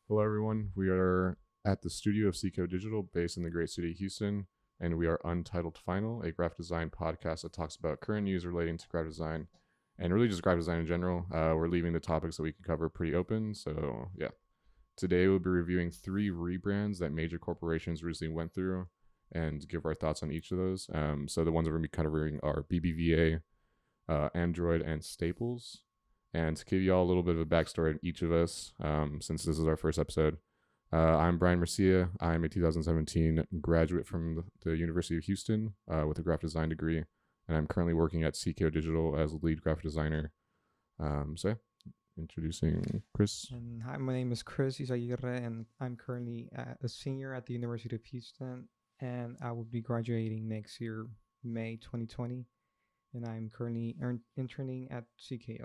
Hello, everyone. We are at the studio of Seco Digital, based in the great city of Houston, and we are Untitled Final, a graphic design podcast that talks about current news relating to graphic design and really just graphic design in general. We're leaving the topics that we can cover pretty open. So, yeah. Today, we'll be reviewing 3 rebrands that major corporations recently went through and give our thoughts on each of those. So, the ones that we're going to be covering are BBVA, Android, and Staples. And to give you all a little bit of a backstory on each of us, since this is our first episode, I'm Brian Mercia. I'm a 2017 graduate from the University of Houston with a graphic design degree, and I'm currently working at CKO Digital as a lead graphic designer. So, yeah, introducing Chris. And hi, my name is Chris Izaguirre, and I'm currently a senior at the University of Houston, and I will be graduating next year, May 2020, and I'm currently interning at CKO.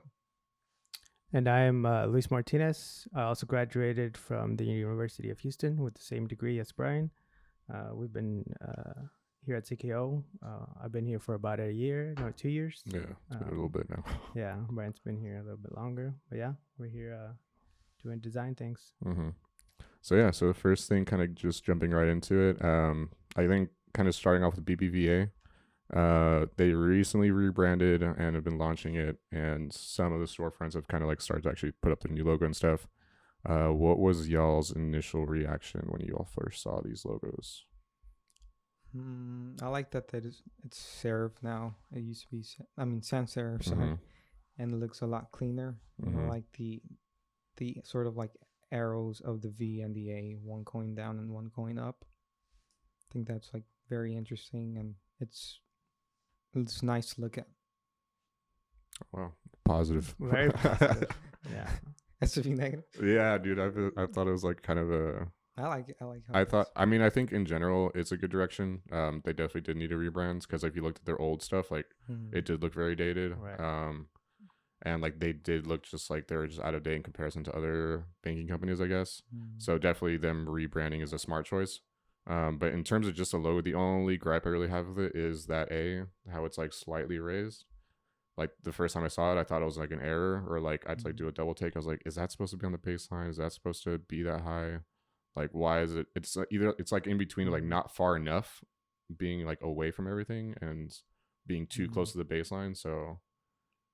And I'm Luis Martinez. I also graduated from the University of Houston with the same degree as Brian. We've been here at CKO. I've been here for about 2 years. Yeah, it's been a little bit now. Yeah, Brian's been here a little bit longer. But yeah, we're here doing design things. Mm-hmm. So the first thing, kind of just jumping right into it, I think kind of starting off with BBVA. They recently rebranded and have been launching it, and some of the storefronts have kind of like started to actually put up the new logo and stuff. What was y'all's initial reaction when you all first saw these logos? I like that it's serif now. It used to be, sans serif, sorry, and it looks a lot cleaner. I like the sort of like arrows of the V and the A, one going down and one going up. I think that's like very interesting, and it's nice to look at. Wow, positive. Very positive. Yeah. Has to be negative. Yeah, dude. I thought it was like kind of a. I like it. I like how I thought. I mean, I think in general it's a good direction. They definitely did need a rebrand because if you looked at their old stuff, like it did look very dated. Right. And like they did look just like they were just out of date in comparison to other banking companies, I guess. So definitely them rebranding is a smart choice. But in terms of just a logo, the only gripe I really have with it is that how it's like slightly raised. Like the first time I saw it, I thought it was like an error, or like I'd like do a double take. I was like, is that supposed to be on the baseline? Is that supposed to be that high? Like, why is it? It's either it's like in between, like not far enough, being like away from everything, and being too close to the baseline. So,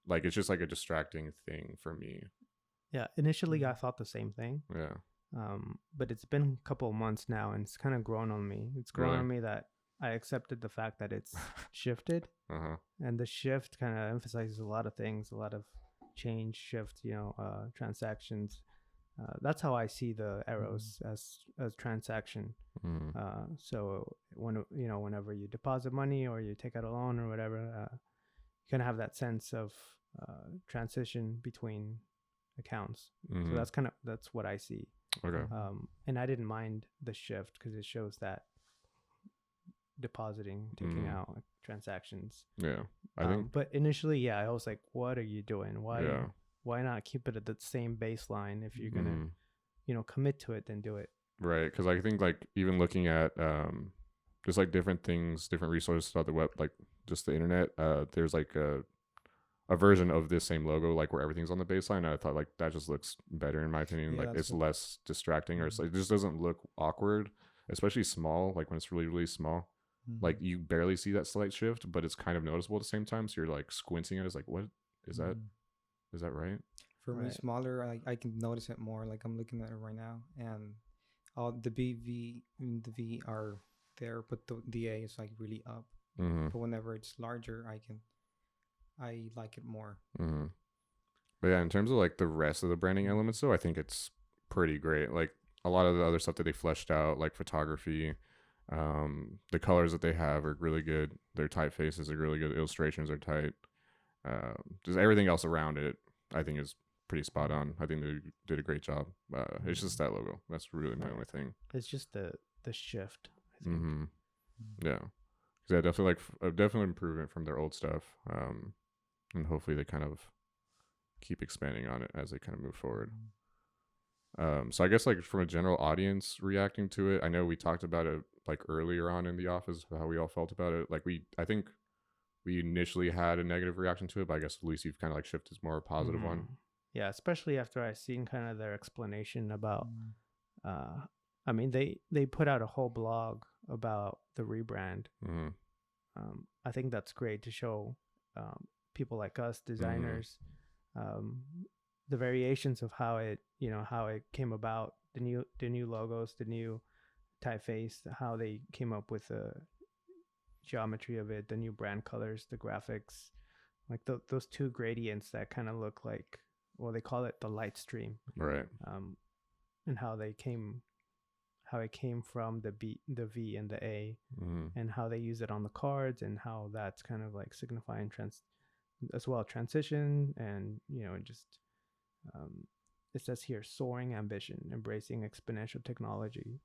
like, it's just like a distracting thing for me. Yeah. Initially, I thought the same thing. Yeah. But it's been a couple of months now, and it's kind of grown on me. It's grown on me that I accepted the fact that it's shifted, and the shift kind of emphasizes a lot of things, a lot of change, shift, transactions. That's how I see the arrows as transaction. So whenever you deposit money or you take out a loan or whatever, you kind of have that sense of transition between accounts. So that's what I see. Okay. And I didn't mind the shift because it shows that depositing, taking out transactions. Yeah, I think. But initially, I was like, "What are you doing? Why not keep it at the same baseline? If you're gonna, commit to it, then do it." Right, because I think like even looking at just like different things, different resources throughout the web, like just the internet. There's like a version of this same logo, like where everything's on the baseline. And I thought like that just looks better in my opinion. Like it's less distracting, or it's like it just doesn't look awkward, especially small. Like when it's really really small. Like you barely see that slight shift, but it's kind of noticeable at the same time. So you're like squinting at it. It's like, what is that? Is that right? For me, smaller, I can notice it more. Like I'm looking at it right now, and all the BV and the V are there, but the A is like really up. But whenever it's larger, I like it more. But yeah, in terms of like the rest of the branding elements, though, I think it's pretty great. Like a lot of the other stuff that they fleshed out, like photography. The colors that they have are really good. Their typefaces are really good. Illustrations are tight. Just everything else around it, I think, is pretty spot on. I think they did a great job. It's just that logo. That's really my only thing. It's just the shift, I think. Yeah, because definitely definitely improvement from their old stuff. And hopefully they kind of keep expanding on it as they kind of move forward. So I guess like from a general audience reacting to it, I know we talked about it like earlier on in the office, how we all felt about it. Like I think we initially had a negative reaction to it, but I guess at least you've kind of like shifted more a positive one. Yeah, especially after I seen kind of their explanation about I mean, they put out a whole blog about the rebrand. Mm-hmm. I think that's great to show people like us, designers, the variations of how it came about, the new logos, the new typeface, how they came up with the geometry of it, the new brand colors, the graphics, like those two gradients that kind of look like, well, they call it the light stream, right? And how it came from the V and the A, and how they use it on the cards, and how that's kind of like signifying transition, and just it says here, soaring ambition, embracing exponential technology,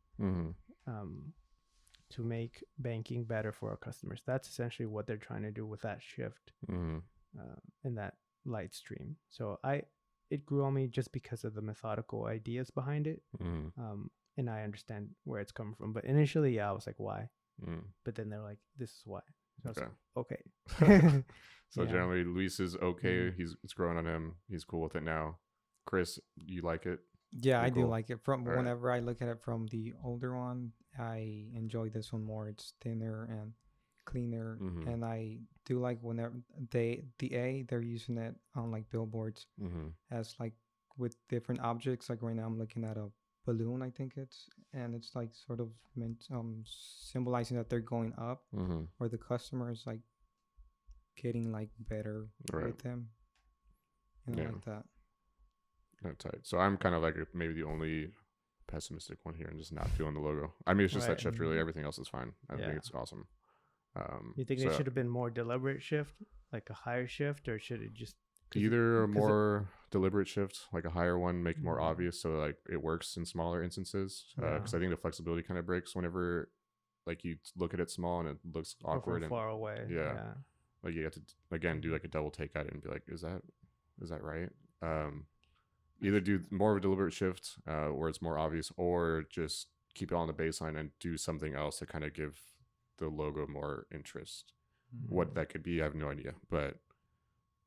to make banking better for our customers. That's essentially what they're trying to do with that shift, in that light stream. So it grew on me just because of the methodical ideas behind it. And I understand where it's coming from. But initially, I was like, why? But then they're like, this is why. So I was like, okay. So generally, Luis is okay. It's growing on him. He's cool with it now. Chris, you like it? Yeah, I do like it. From whenever I look at it from the older one, I enjoy this one more. It's thinner and cleaner, and I do like whenever they're using it on like billboards as like with different objects. Like right now, I'm looking at a balloon, I think and it's like sort of meant symbolizing that they're going up, or the customer is like getting like better with them, and I like that. Not tight. So I'm kind of like maybe the only pessimistic one here and just not feeling the logo. I mean, it's just that shift. Really, everything else is fine. I think it's awesome. You think it should have been more deliberate shift, like a higher shift, or should it just either a more deliberate shift, like a higher one, make it more obvious, so like it works in smaller instances? Because I think the flexibility kind of breaks whenever like you look at it small and it looks awkward and far away. Yeah, like you have to again do like a double take at it and be like, is that right? Either do more of a deliberate shift where it's more obvious, or just keep it on the baseline and do something else to kind of give the logo more interest. What that could be, I have no idea, but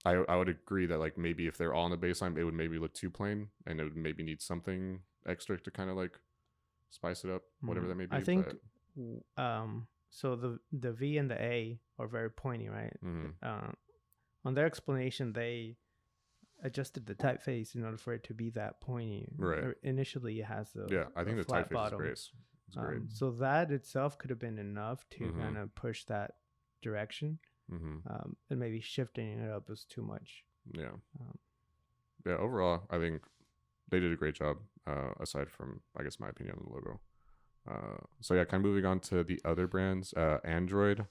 I would agree that like maybe if they're all on the baseline, it would maybe look too plain, and it would maybe need something extra to kind of like spice it up, whatever that may be. I think so the V and the A are very pointy, right? On their explanation, they adjusted the typeface in order for it to be that pointy. Right. Initially, it has I think the typeface bottom. Is great. It's great. So that itself could have been enough to kind of push that direction. And maybe shifting it up was too much. Overall, I think they did a great job, aside from, I guess, my opinion on the logo. Kind of moving on to the other brands. Android.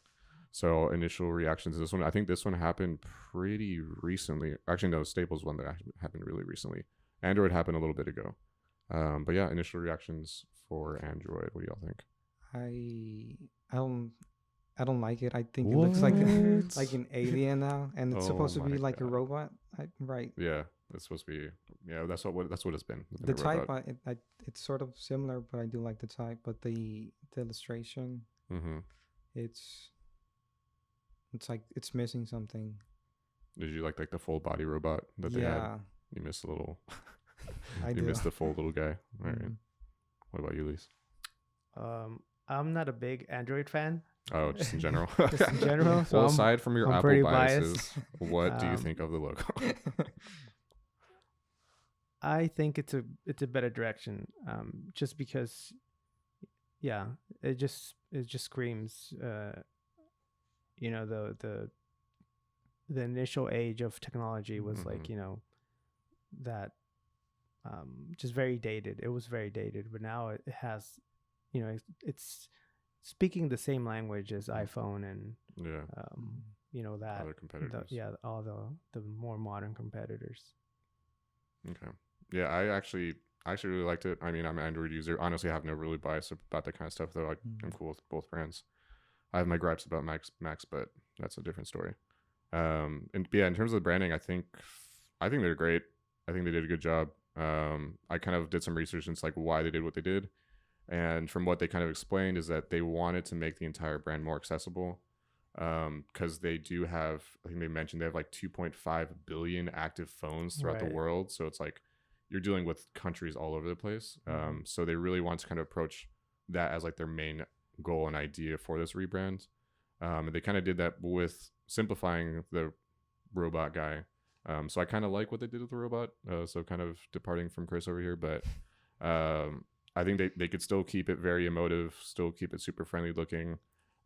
So initial reactions to this one, I think this one happened pretty recently. Actually, no, Staples one that happened really recently. Android happened a little bit ago. But yeah, initial reactions for Android. What do y'all think? I don't like it. I think it looks like an alien now, and it's supposed to be like a robot, right? Yeah, it's supposed to be. Yeah, that's what it's been. The type, it's sort of similar, but I do like the type. But the illustration, it's like it's missing something. Did you like the full body robot that they had? You missed a little. You missed the full little guy. All right. What about you, Lise? I'm not a big Android fan. Oh, just in general. Just in general. So aside from your Apple biases, what do you think of the logo? I think it's a better direction. Just because, it just screams. The initial age of technology was like that. Just very dated. It was very dated, but now it has, it's speaking the same language as iPhone and that other competitors. All the more modern competitors. Okay. Yeah, I actually really liked it. I mean, I'm an Android user. Honestly, I have no really bias about that kind of stuff, though. I'm cool with both brands. I have my gripes about Max, but that's a different story. And in terms of the branding, I think they're great. I think they did a good job. I kind of did some research into like why they did what they did, and from what they kind of explained is that they wanted to make the entire brand more accessible, because they do have, I think they mentioned they have like 2.5 billion active phones throughout the world. So it's like you're dealing with countries all over the place. So they really want to kind of approach that as like their main goal and idea for this rebrand. And they kind of did that with simplifying the robot guy. So I kind of like what they did with the robot. So kind of departing from Chris over here, but I think they could still keep it very emotive, still keep it super friendly looking.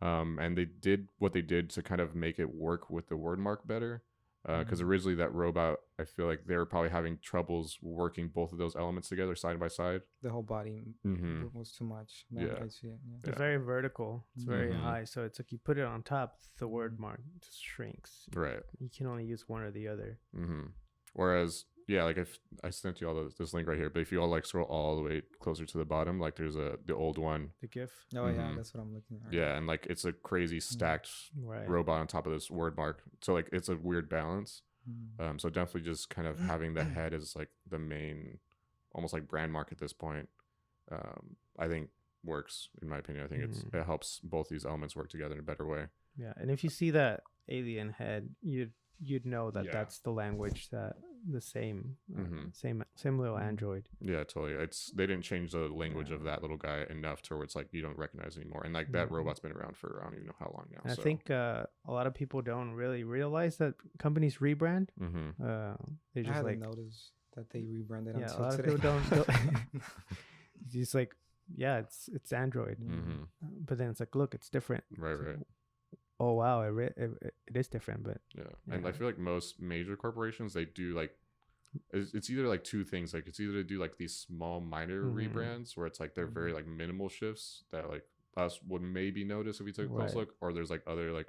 And they did what they did to kind of make it work with the word mark better. Because originally that robot, I feel like they were probably having troubles working both of those elements together side by side. The whole body was too much. Now that I see it. Yeah. It's very vertical. It's very high. So it's like you put it on top, the word mark just shrinks. Right. You can only use one or the other. Whereas, yeah, like if I sent you all this link right here, but if you all like scroll all the way closer to the bottom, like there's the old one. The GIF. Oh yeah, that's what I'm looking at. Yeah, and like it's a crazy stacked robot on top of this word mark. So like it's a weird balance. So definitely just kind of having the head as like the main, almost like brand mark at this point. I think works in my opinion. I think it helps both these elements work together in a better way. Yeah, and if you see that alien head, you'd know that that's the language that the same little android. Yeah, totally. They didn't change the language of that little guy enough to where it's like you don't recognize anymore. And like that robot's been around for I don't even know how long now. And I think a lot of people don't really realize that companies rebrand. They just like notice that they rebranded. Yeah, a lot of people don't. It's just like it's Android, but then it's like look, it's different. Right. Oh wow, it is different, but and I feel like most major corporations they do like it's either like two things, like it's either to do like these small minor rebrands where it's like they're very like minimal shifts that like us would maybe notice if we took a close look, or there's like other like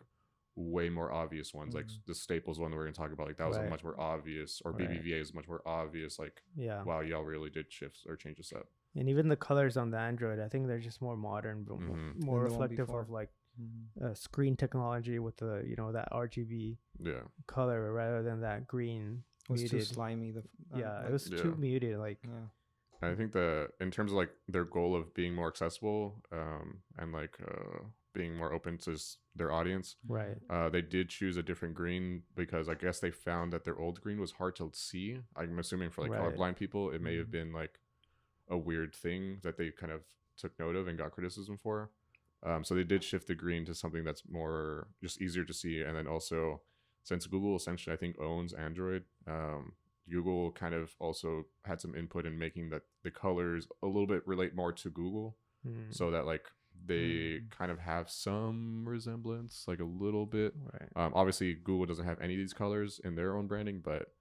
way more obvious ones, like the Staples one that we're gonna talk about, like that was a much more obvious, or BBVA is much more obvious, like wow, y'all really did shifts or change this up. And even the colors on the Android, I think they're just more modern, more reflective of like screen technology with the that RGB color rather than that green. It was too slimy. It was too muted. Like I think in terms of like their goal of being more accessible and like being more open to their audience, right? They did choose a different green because I guess they found that their old green was hard to see. I'm assuming for like colorblind people, it may have been like a weird thing that they kind of took note of and got criticism for. So they did shift the green to something that's more just easier to see. And then also, since Google essentially I think owns Android, Google kind of also had some input in making the colors a little bit relate more to Google, so that like they kind of have some resemblance, like a little bit. Right. Obviously Google doesn't have any of these colors in their own branding, but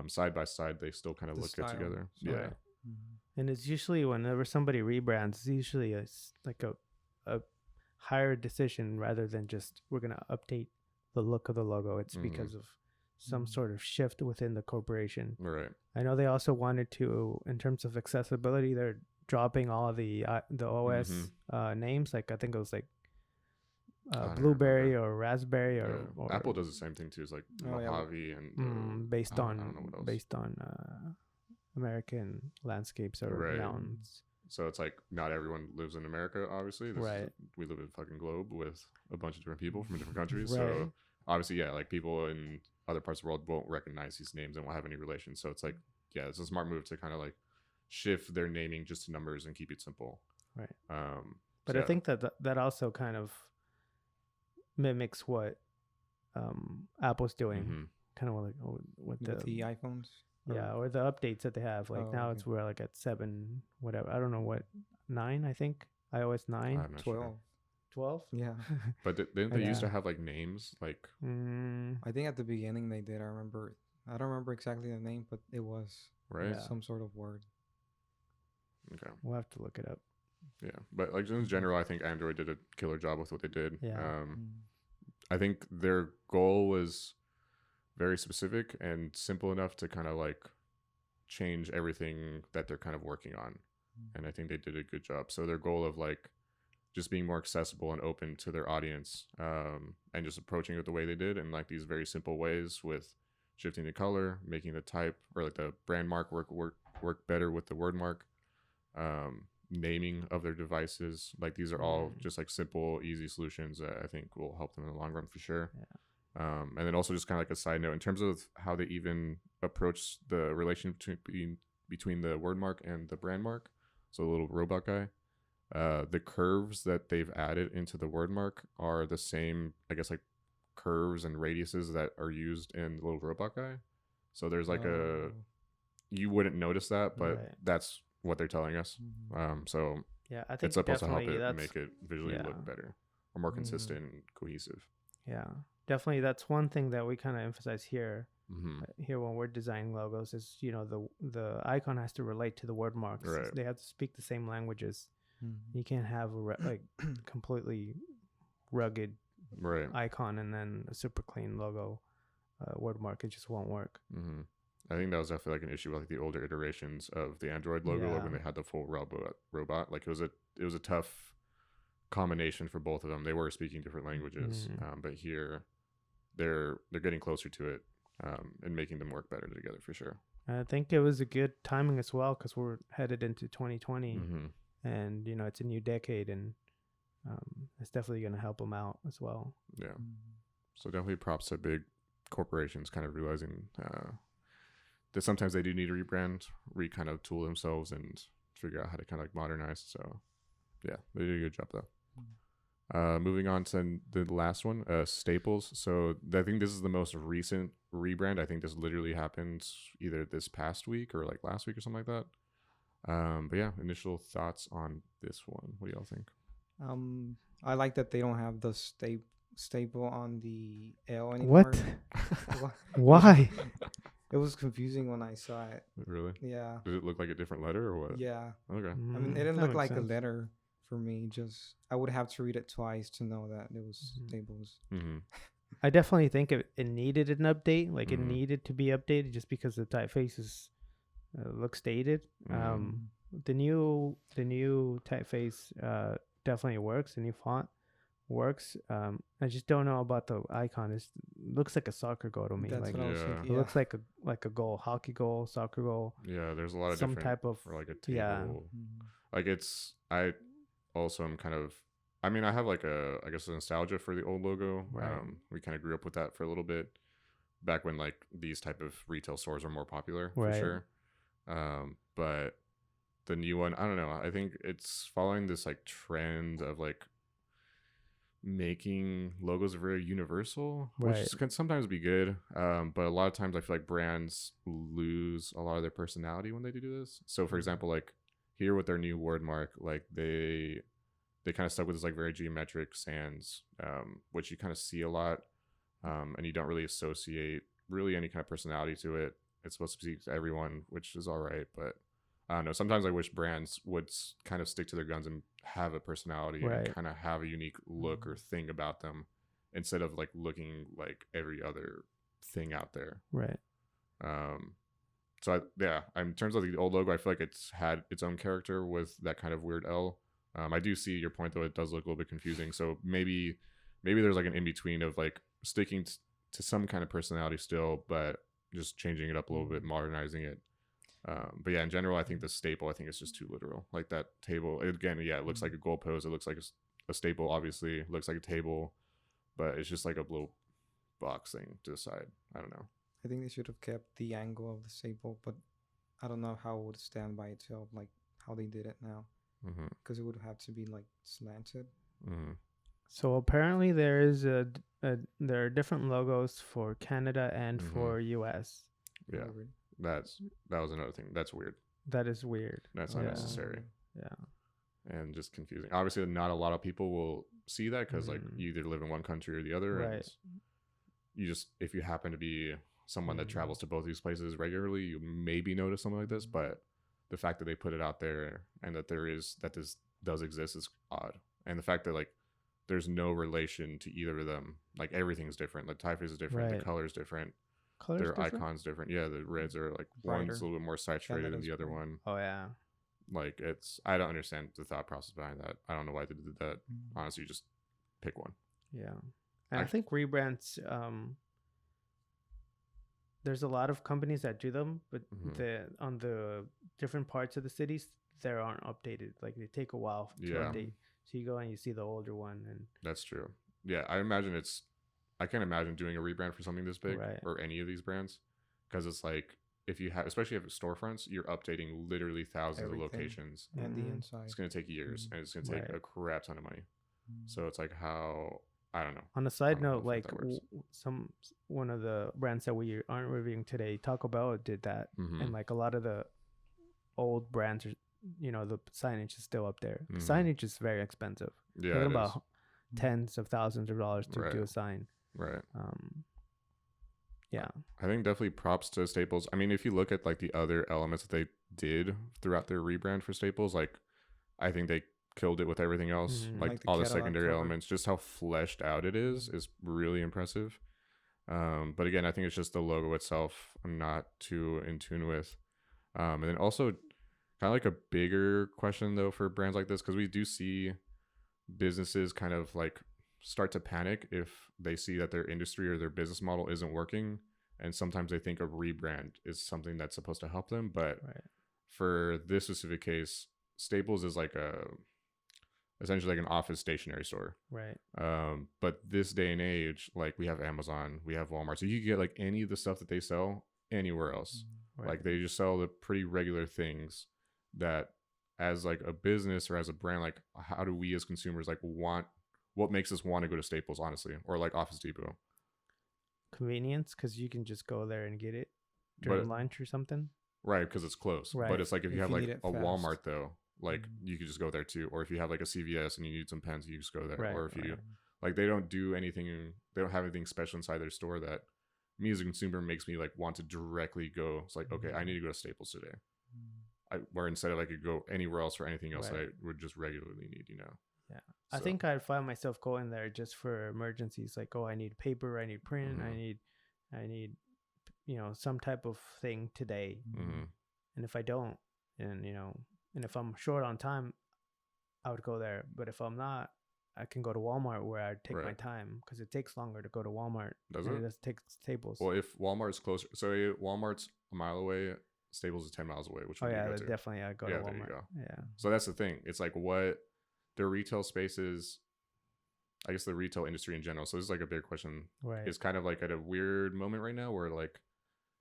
side by side they still kind of look good together. Yeah. And it's usually whenever somebody rebrands, it's usually like a higher decision rather than just we're going to update the look of the logo. It's because of some sort of shift within the corporation. Right. I know they also wanted to, in terms of accessibility, they're dropping all of the OS names. Like I think it was like Blueberry or Raspberry or Apple does the same thing too. It's like Mojave and based on American landscapes or mountains. So it's like not everyone lives in America, obviously. We live in a fucking globe with a bunch of different people from different countries. So obviously, like people in other parts of the world won't recognize these names and won't have any relation. So it's like, it's a smart move to kind of like shift their naming just to numbers and keep it simple. Right. But I think that also kind of mimics what Apple's doing, kind of like with the iPhones. Or the updates that they have. Like now we're like at 7, whatever. I don't know what, 9, I think. iOS 9. 12. 12? Yeah. But didn't they used to have like names? Like I think at the beginning they did. I don't remember exactly the name, but it was some sort of word. Okay. We'll have to look it up. Yeah. But like in general, I think Android did a killer job with what they did. Yeah. I think their goal was very specific and simple enough to kind of like change everything that they're kind of working on. And I think they did a good job. So their goal of like just being more accessible and open to their audience, and just approaching it the way they did in like these very simple ways with shifting the color, making the type or like the brand mark work better with the word mark, naming of their devices. Like these are all just like simple, easy solutions that I think will help them in the long run for sure. And then also just kind of like a side note in terms of how they even approach the relation between the word mark and the brand mark. So the little robot guy. The curves that they've added into the word mark are the same, I guess, like curves and radiuses that are used in the little robot guy. So there's like you wouldn't notice that, but that's what they're telling us. So yeah, I think it's supposed to help definitely it make it visually look better or more consistent and cohesive. Yeah, definitely. That's one thing that we kind of emphasize here. Here when we're designing logos is, you know, the icon has to relate to the word marks. Right. They have to speak the same languages. You can't have a like completely rugged icon and then a super clean logo word mark. It just won't work. I think that was definitely like an issue with like the older iterations of the Android logo, like when they had the full robot. Like it was a tough combination for both of them. They were speaking different languages, but here they're getting closer to it and making them work better together for sure. I think it was a good timing as well because we're headed into 2020, and you know it's a new decade, and it's definitely going to help them out as well. Yeah. So definitely props to big corporations kind of realizing that sometimes they do need to rebrand, kind of tool themselves and figure out how to kind of like modernize. So yeah, they did a good job though. Moving on to the last one, Staples. So I think this is the most recent rebrand. I think this literally happened either this past week or like last week or something like that. But yeah, initial thoughts on this one. What do y'all think? I like that they don't have the staple on the L anymore. What? Why? It was confusing when I saw it. Really? Yeah. Did it look like a different letter or what? Yeah. Okay. I mean, it didn't look like a letter for me. Just I would have to read it twice to know that it was Staples. I definitely think it needed an update. Like it needed to be updated just because the typefaces looks dated. The new typeface definitely works. The new font works. I just don't know about the icon. It looks like a soccer goal to me. That's like what I was thinking. It looks like a goal, hockey goal, soccer goal. Yeah, there's a lot of some different type of or like a table. Like I also am kind of. I mean, I have like I guess a nostalgia for the old logo. Right. We kind of grew up with that for a little bit back when like these type of retail stores were more popular for sure. But the new one, I don't know. I think it's following this like trend of like making logos very universal, which can sometimes be good. But a lot of times I feel like brands lose a lot of their personality when they do this. So for example, like here with their new word mark, like they kind of stuck with this like very geometric sans, which you kind of see a lot. And you don't really associate really any kind of personality to it. It's supposed to be to everyone, which is all right, but I don't know. Sometimes I wish brands would kind of stick to their guns and have a personality and kind of have a unique look or thing about them instead of like looking like every other thing out there. Right. So in terms of the old logo, I feel like it's had its own character with that kind of weird L. I do see your point though. It does look a little bit confusing. So maybe there's like an in-between of like sticking to some kind of personality still, but just changing it up a little bit, modernizing it. But yeah, in general, I think the staple, I think it's just too literal. Like that table, again, yeah, it looks like a goalpost. It looks like a staple, obviously. It looks like a table, but it's just like a little box thing to the side. I don't know. I think they should have kept the angle of the staple, but I don't know how it would stand by itself, like how they did it now. Because it would have to be like slanted. So apparently there are different logos for Canada and for US. Yeah. That was another thing. That's weird. That is weird. That's unnecessary. Yeah. And just confusing. Obviously, not a lot of people will see that because like you either live in one country or the other. Right. And you just, if you happen to be someone that travels to both these places regularly, you maybe notice something like this. But the fact that they put it out there and that this does exist is odd. And the fact that like there's no relation to either of them. Like everything's different. The typeface is different. The color is different. Their icons different. Yeah, the reds are like brighter. One's a little bit more saturated than the other one. Oh yeah. Like I don't understand the thought process behind that. I don't know why they did that. Honestly, just pick one. Yeah, and I think rebrands. There's a lot of companies that do them, but on the different parts of the cities, they aren't updated. Like they take a while to update. So you go and you see the older one, and that's true. Yeah, I can't imagine doing a rebrand for something this big or any of these brands because it's like if you have, especially if it's storefronts, you're updating literally thousands Everything. of locations. And the inside. It's going to take years, and it's going to take Right. a crap ton of money. So it's like how, I don't know. On a side I don't know note, like if that works. one of the brands that we aren't reviewing today, Taco Bell did that, and like a lot of the old brands are, the signage is still up there. The signage is very expensive. Yeah, talking about tens of thousands of dollars to do a sign. Right. Yeah. I think definitely props to Staples. I mean, if you look at like the other elements that they did throughout their rebrand for Staples, like I think they killed it with everything else. Like all the secondary elements, just how fleshed out it is really impressive. But again, I think it's just the logo itself I'm not too in tune with. And then also kind of like a bigger question though for brands like this, because we do see businesses kind of like start to panic if they see that their industry or their business model isn't working, and sometimes they think a rebrand is something that's supposed to help them. But for this specific case, Staples is like essentially like an office stationery store, right? But this day and age, like we have Amazon, we have Walmart, so you can get like any of the stuff that they sell anywhere else. Like they just sell the pretty regular things that as like a business or as a brand, like how do we as consumers like what makes us want to go to Staples, honestly, or like Office Depot? Convenience, because you can just go there and get it during lunch or something. Right, because it's close. Right. But it's like if you have like a Walmart though, like you could just go there too. Or if you have like a CVS and you need some pens, you just go there. Right, or if you like, they don't do anything, they don't have anything special inside their store that me as a consumer makes me like want to directly go. It's like, okay, I need to go to Staples today. Where instead of I could go anywhere else or anything else I would just regularly need, Yeah. So. I think I'd find myself going there just for emergencies. Like, oh, I need paper, I need print, I need, some type of thing today. And if I don't, and if I'm short on time, I would go there. But if I'm not, I can go to Walmart where I'd take my time, because it takes longer to go to Walmart. Does it? It does take Staples. Well, if Walmart's closer, so Walmart's a mile away, Staples is 10 miles away. Which one do you go to? Definitely I go to Walmart. There you go. Yeah. So that's the thing. It's like what their retail spaces, I guess the retail industry in general. So this is like a big question. Right. It's kind of like at a weird moment right now where like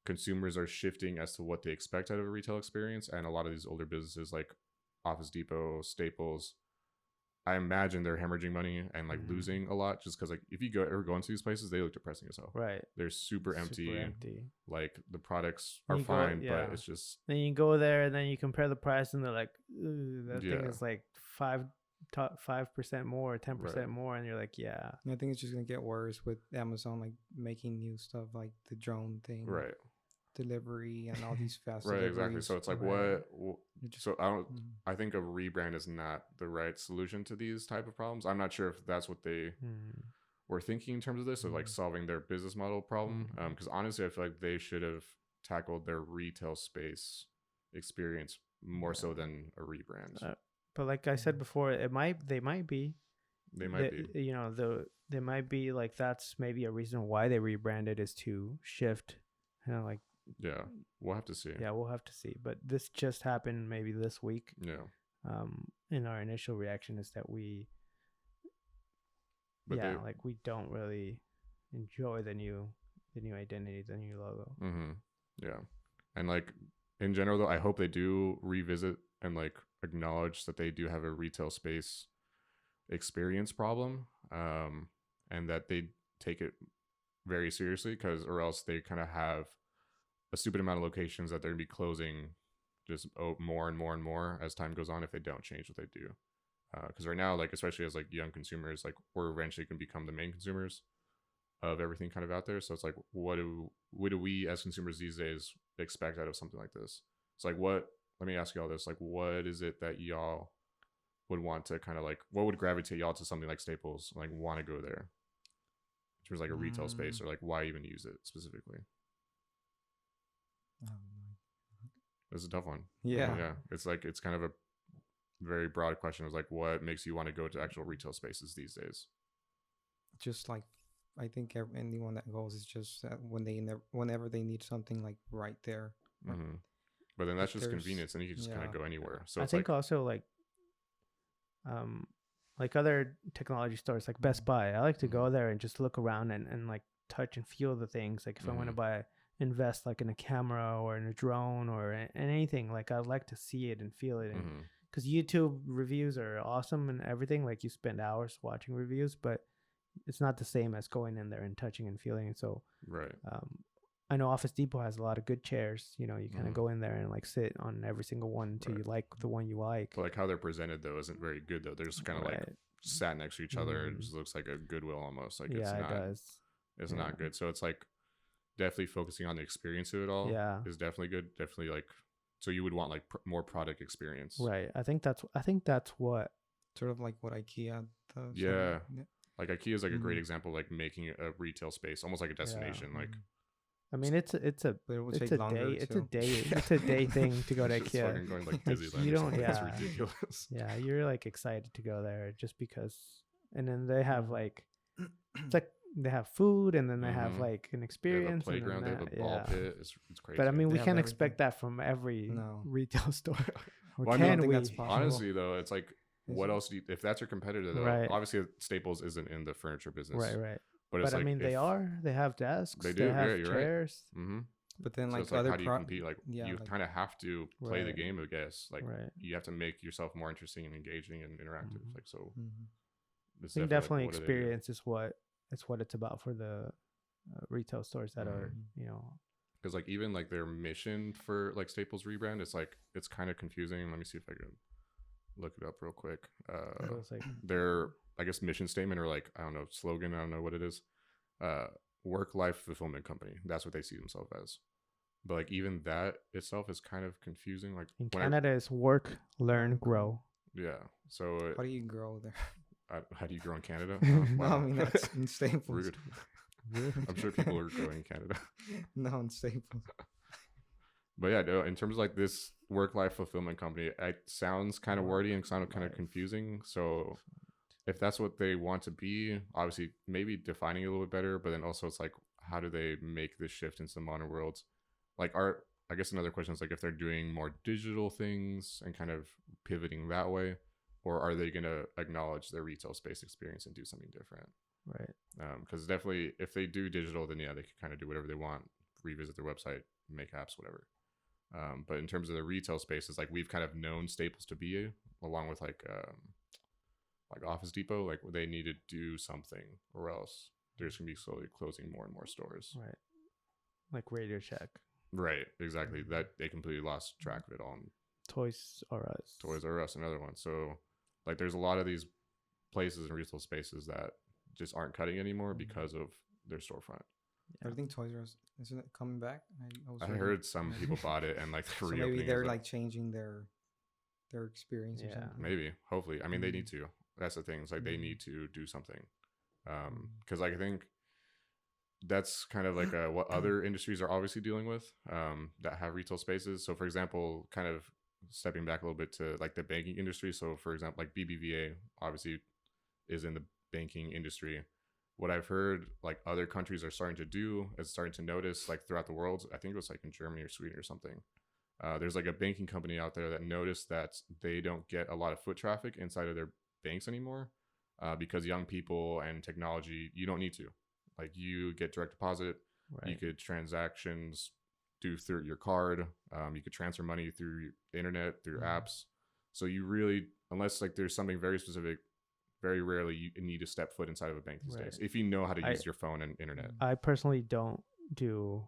consumers are shifting as to what they expect out of a retail experience. And a lot of these older businesses like Office Depot, Staples, I imagine they're hemorrhaging money and like losing a lot, just because like if you ever go into these places, they look depressing as hell. Right. They're super empty. Like the products are fine, but it's just. Then you go there and then you compare the price and they're like, that thing is like 5% more, 10% more, and you're like, I think it's just gonna get worse with Amazon like making new stuff like the drone thing, right? Delivery and all these fast deliveries. Exactly. So it's like so I think a rebrand is not the right solution to these type of problems. I'm not sure if that's what they were thinking in terms of this, of like solving their business model problem, because honestly I feel like they should have tackled their retail space experience more so than a rebrand. But like I said before, they might be like, that's maybe a reason why they rebranded, is to shift like. Yeah, we'll have to see. Yeah, we'll have to see. But this just happened maybe this week. Yeah. And our initial reaction is that we don't really enjoy the new identity, the new logo. Yeah. And like in general though, I hope they do revisit and like acknowledge that they do have a retail space experience problem, and that they take it very seriously, or else they kind of have a stupid amount of locations that they're gonna be closing just more and more and more as time goes on if they don't change what they do. Because right now, like especially as like young consumers, like we're eventually gonna become the main consumers of everything kind of out there. So it's like, what do we as consumers these days expect out of something like this? It's like, let me ask y'all this, like what is it that y'all would want to kind of like, what would gravitate y'all to something like Staples, like want to go there? Which was like a retail space, or like why even use it specifically? It's a tough one. Yeah. It's like, it's kind of a very broad question. It's like, what makes you want to go to actual retail spaces these days? Just like, I think anyone that goes is just whenever they need something like right there. But then that's just convenience, and you can just kind of go anywhere. So I think also like other technology stores like Best Buy, I like to go there and just look around and like touch and feel the things. Like if I want to buy invest like in a camera or in a drone or in anything. Like I'd like to see it and feel it. Because YouTube reviews are awesome and everything. Like you spend hours watching reviews, but it's not the same as going in there and touching and feeling it. So right. I know Office Depot has a lot of good chairs. You know, you kind of go in there and like sit on every single one until you like the one you like. But like how they're presented though isn't very good though. They're just kind of like sat next to each other. It just looks like a Goodwill almost. Like it's not, it does. It's not good. So it's like definitely focusing on the experience of it all. Is definitely good. Definitely like, so you would want like more product experience. Right. I think that's what sort of like what IKEA does. Yeah. Like IKEA is like a great example, like making a retail space almost like a destination. Like, I mean, it's a day thing to go to IKEA. Fucking going like Disneyland. You don't, it's ridiculous. Yeah, you're like excited to go there just because, and then they have like, it's like they have food, and then they have like an experience. They have a playground, they have a ball pit. It's crazy. But I mean, we can't expect that from every retail store. Well, can we? Honestly, though, it's like, what else do you, if that's your competitor though? Obviously, Staples isn't in the furniture business. Right. But it's like, I mean, they have desks. They do. They have chairs. Right. But then, so like, it's like, how do you compete? Like, you kind of have to play the game, I guess. Like, you have to make yourself more interesting and engaging and interactive. Like, so. I think definitely like, experience is what it's about for the retail stores that are, you know. Because like even like their mission for like Staples rebrand, it's like it's kind of confusing. Let me see if I can look it up real quick. Their, I guess, mission statement or like, I don't know, slogan, I don't know what it is. Work-life fulfillment company. That's what they see themselves as. But like even that itself is kind of confusing. Like in Canada, it's work, learn, grow. Yeah. So how do you grow there? How do you grow in Canada? Wow. No, I mean that's in Staples. Rude. I'm sure people are growing in Canada. No, in Staples. But yeah, no, in terms of like this work-life fulfillment company, it sounds kind of wordy and kind of confusing. So if that's what they want to be, obviously maybe defining it a little bit better, but then also it's like, how do they make this shift into the modern world? Like I guess another question is like if they're doing more digital things and kind of pivoting that way, or are they going to acknowledge their retail space experience and do something different? Right. Because definitely if they do digital, then yeah, they can kind of do whatever they want, revisit their website, make apps, whatever. But in terms of the retail spaces, like we've kind of known Staples to be, along with like Office Depot, like they need to do something or else they're just going to be slowly closing more and more stores. Right. Like Radio Shack. Right. Exactly. That they completely lost track of it all. Toys R Us, another one. So like there's a lot of these places and retail spaces that just aren't cutting anymore because of their storefront. I think Toys R Us, isn't it coming back? I heard some people bought it and like so maybe they're like changing their experience or something. Maybe, hopefully. I mean, they need to. That's the thing. It's like they need to do something. Because like I think that's kind of like what other industries are obviously dealing with that have retail spaces. So for example, kind of stepping back a little bit to like the banking industry. So for example, like BBVA obviously is in the banking industry. What I've heard like other countries are starting to do is starting to notice like throughout the world, I think it was like in Germany or Sweden or something. There's like a banking company out there that noticed that they don't get a lot of foot traffic inside of their banks anymore because young people and technology, you don't need to. Like you get direct deposit, you could transactions do through your card, you could transfer money through the internet, through apps. So you really, unless like there's something very specific, very rarely you need to step foot inside of a bank these days if you know how to use your phone and internet. I personally don't do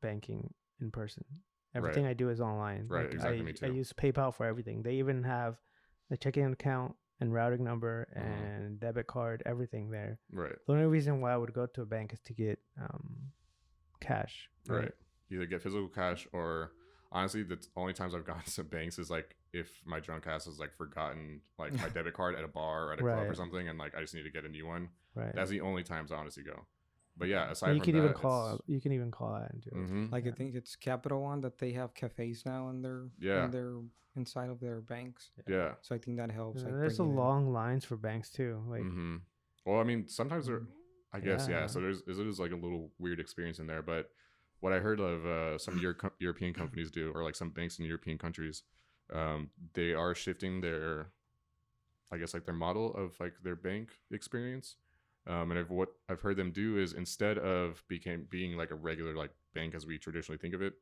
banking in person. Everything I do is online. Right, like exactly. Me too. I use PayPal for everything. They even have a checking account and routing number and debit card, everything there. Right. The only reason why I would go to a bank is to get cash. Right. Either get physical cash or honestly, the only times I've gone to banks is like if my drunk ass has like forgotten like my debit card at a bar or at a club or something, and like I just need to get a new one. Right. That's the only times I honestly go. But yeah, aside from that, you can even call out and do it. Like I think it's Capital One that they have cafes now in their inside of their banks. Yeah. So I think that helps. Like there's long lines for banks too. Like. Well, I mean, sometimes there, I guess So it is like a little weird experience in there, but. What I heard of some European companies do, or like some banks in European countries, they are shifting their, I guess like their model of like their bank experience. And what I've heard them do is instead of being like a regular like bank as we traditionally think of it.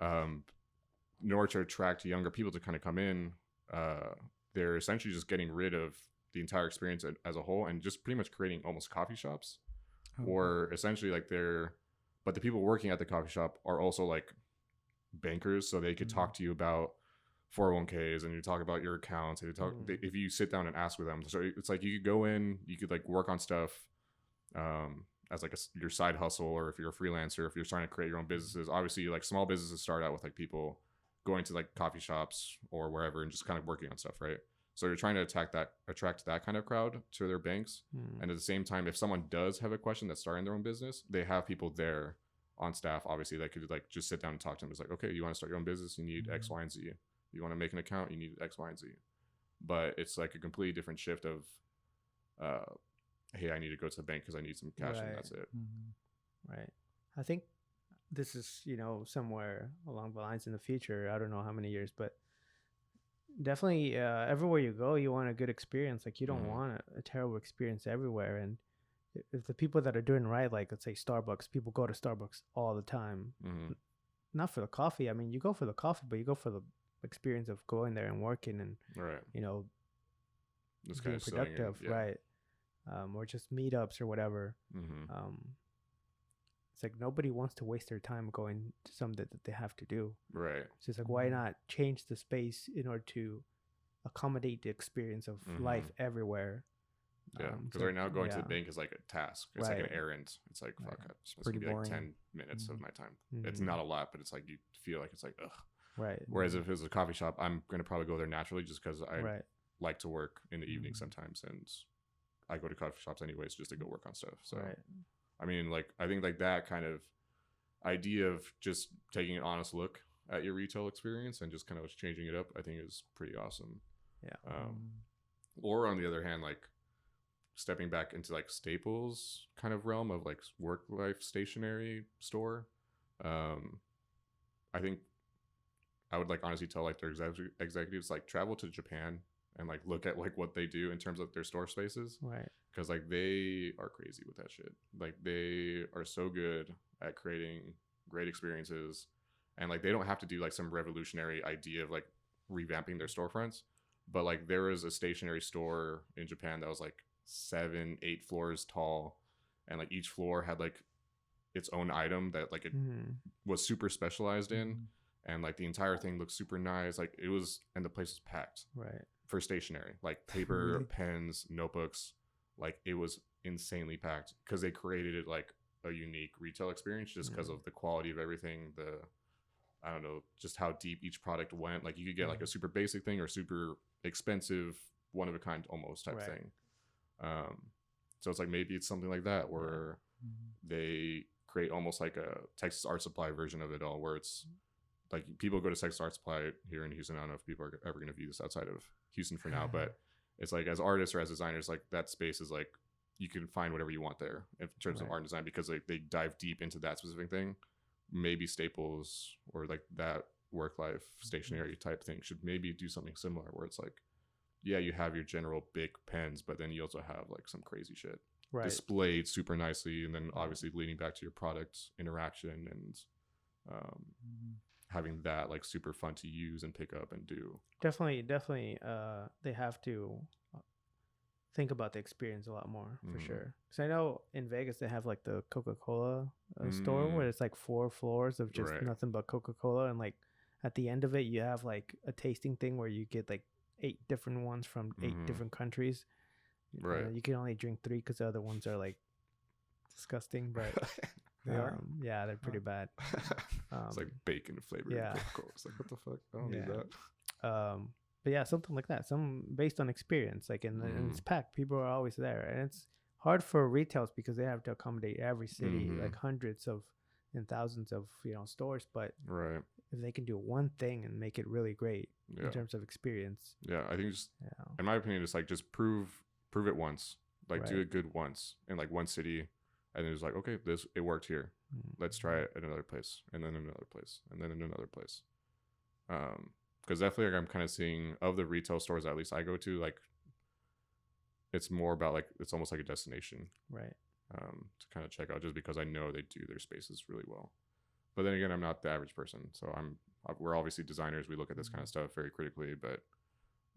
In order to attract younger people to kind of come in, they're essentially just getting rid of the entire experience as a whole and just pretty much creating almost coffee shops. Or essentially like but the people working at the coffee shop are also like bankers, so they could talk to you about 401ks, and you talk about your accounts, and you talk if you sit down and ask with them. So it's like you could go in, you could like work on stuff as like your side hustle, or if you're a freelancer, if you're trying to create your own businesses. Obviously, like small businesses start out with like people going to like coffee shops or wherever and just kind of working on stuff, right? So you're trying to attract that kind of crowd to their banks. And at the same time, if someone does have a question that's starting their own business, they have people there on staff, obviously, that could like just sit down and talk to them. It's like, okay, you want to start your own business, you need X, Y, and Z. You want to make an account, you need X, Y, and Z. But it's like a completely different shift of, hey, I need to go to the bank because I need some cash, and that's it. Right. I think this is, somewhere along the lines in the future. I don't know how many years, but definitely everywhere you go, you want a good experience. Like you don't want a terrible experience everywhere. And if the people that are doing right, like let's say Starbucks, people go to Starbucks all the time, not for the coffee. I mean, you go for the coffee, but you go for the experience of going there and working and just being productive, right? Or just meetups or whatever. It's like nobody wants to waste their time going to something that they have to do. Right. So it's like, why not change the space in order to accommodate the experience of life everywhere? Yeah, because right now going to the bank is like a task. It's like an errand. It's like, fuck it. It's pretty gonna be boring. like 10 minutes of my time. It's not a lot, but it's like you feel like it's like, ugh. Right. Whereas if it was a coffee shop, I'm going to probably go there naturally just because I like to work in the evening sometimes. And I go to coffee shops anyways just to go work on stuff. So, I mean, like, I think like that kind of idea of just taking an honest look at your retail experience and just kind of changing it up, I think is pretty awesome. Yeah. Or on the other hand, like stepping back into like Staples kind of realm of like work life stationery store. I think I would like honestly tell like their executives like travel to Japan and like look at like what they do in terms of their store spaces. Right. Because like they are crazy with that shit. Like they are so good at creating great experiences, and like they don't have to do like some revolutionary idea of like revamping their storefronts. But like there was a stationery store in Japan that was like 7-8 floors tall, and like each floor had like its own item that like it was super specialized in, and like the entire thing looked super nice. Like it was, and the place was packed. Right. For stationery, like paper, pens, notebooks, like it was insanely packed because they created it like a unique retail experience just because of the quality of everything. I don't know, just how deep each product went. Like you could get like a super basic thing or super expensive, one of a kind almost type thing. So it's like maybe it's something like that where they create almost like a Texas Art Supply version of it all, where it's like people go to Texas Art Supply here in Houston. I don't know if people are ever going to view this outside of Houston for now, but it's like as artists or as designers, like that space is like you can find whatever you want there in terms of art and design, because like they dive deep into that specific thing. Maybe Staples or like that work life stationery type thing should maybe do something similar, where it's like, yeah, you have your general big pens, but then you also have like some crazy shit displayed super nicely, and then obviously leading back to your product interaction and having that like super fun to use and pick up and do. Definitely they have to think about the experience a lot more for sure. Because I know in Vegas they have like the Coca-Cola store where it's like 4 floors of just nothing but Coca-Cola, and like at the end of it you have like a tasting thing where you get like 8 different ones from 8 different countries. You can only drink 3 because the other ones are like disgusting, but they're pretty bad. It's like bacon flavored Coca-Cola. It's like, what the fuck? I don't need that. But yeah, something like that, some based on experience, like and it's packed, people are always there, and it's hard for retails because they have to accommodate every city, like hundreds of and thousands of stores, but if they can do one thing and make it really great in terms of experience, I think just in my opinion, it's like just prove it once, like do it good once in like one city, and it was like, okay, it worked here, let's try it at another place, and then another place, and then in another place. Because definitely like I'm kind of seeing of the retail stores at least I go to, like it's more about like it's almost like a destination, to kind of check out, just because I know they do their spaces really well. But then again, I'm not the average person. So we're obviously designers. We look at this kind of stuff very critically, but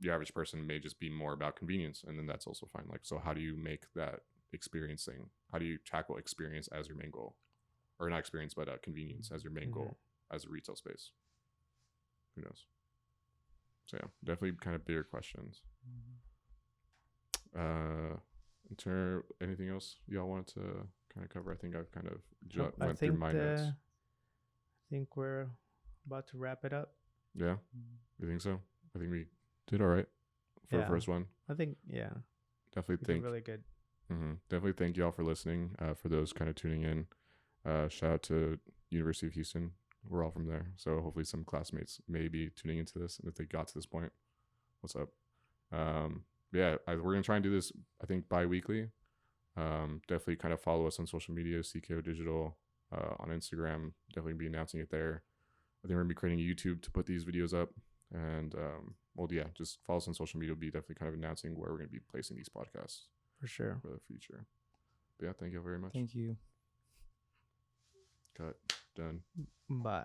the average person may just be more about convenience. And then that's also fine. Like, so how do you make that experience thing? How do you tackle experience as your main goal? Or not experience, but convenience as your main goal as a retail space? Who knows? So yeah, definitely kind of bigger questions. Anything else y'all wanted to kind of cover? I think I've kind of went through my notes. I think we're about to wrap it up. Yeah, you think so? I think we did all right for the first one. I think definitely really good. Definitely thank y'all for listening. For those kind of tuning in, shout out to University of Houston. We're all from there, so hopefully some classmates may be tuning into this, and if they got to this point, what's up? We're gonna try and do this, I think, bi-weekly. Definitely kind of follow us on social media, CKO Digital, on Instagram. Definitely be announcing it there. I think we're gonna be creating a YouTube to put these videos up, and just follow us on social media. We'll be definitely kind of announcing where we're gonna be placing these podcasts for sure for the future. But yeah, thank you very much. Thank you. Cut. Done. Bye.